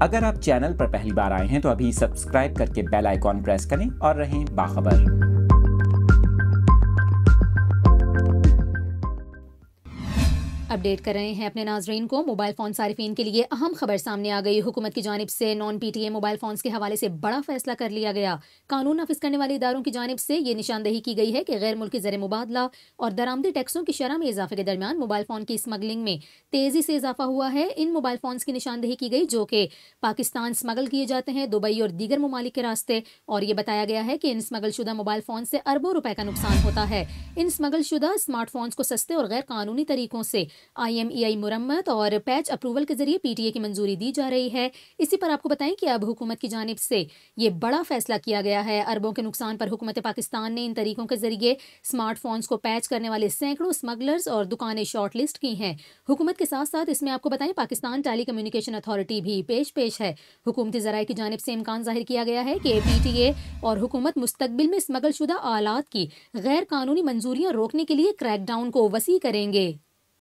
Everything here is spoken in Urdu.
اگر آپ چینل پر پہلی بار آئے ہیں تو ابھی سبسکرائب کر کے بیل آئیکن پریس کریں اور رہیں باخبر۔ اپڈیٹ کر رہے ہیں اپنے ناظرین کو۔ موبائل فون صارفین کے لیے اہم خبر سامنے آ گئی۔ حکومت کی جانب سے naan P T A mobile phones کے حوالے سے بڑا فیصلہ کر لیا گیا۔ قانون نافذ کرنے والے اداروں کی جانب سے یہ نشاندہی کی گئی ہے کہ غیر ملکی زر مبادلہ اور درآمدی ٹیکسوں کی شرح میں اضافے کے درمیان موبائل فون کی اسمگلنگ میں تیزی سے اضافہ ہوا ہے۔ ان موبائل فونز کی نشاندہی کی گئی جو کہ پاکستان اسمگل کیے جاتے ہیں دبئی اور دیگر ممالک کے راستے، اور یہ بتایا گیا ہے کہ ان اسمگل شدہ موبائل فون سے اربوں روپے کا نقصان ہوتا ہے۔ ان اسمگل شدہ اسمارٹ فونز کو سستے اور غیر قانونی طریقوں سے IMEI مرمت اور پیچ اپروول کے ذریعے PTA کی منظوری دی جا رہی ہے۔ اسی پر آپ کو بتائیں کہ اب حکومت کی جانب سے یہ بڑا فیصلہ کیا گیا ہے۔ اربوں کے نقصان پر حکومت پاکستان نے ان طریقوں کے ذریعے اسمارٹ فونز کو پیچ کرنے والے سینکڑوں اسمگلرز اور دکانیں شارٹ لسٹ کی ہیں۔ حکومت کے ساتھ ساتھ اس میں آپ کو بتائیں پاکستان ٹیلی کمیونیکیشن اتھارٹی بھی پیش ہے۔ حکومتی ذرائع کی جانب سے امکان ظاہر کیا گیا ہے کہ PTA اور حکومت مستقبل میں اسمگل شدہ آلات کی غیر قانونی منظوریاں روکنے کے لیے کریک ڈاؤن کو وسیع کریں گے۔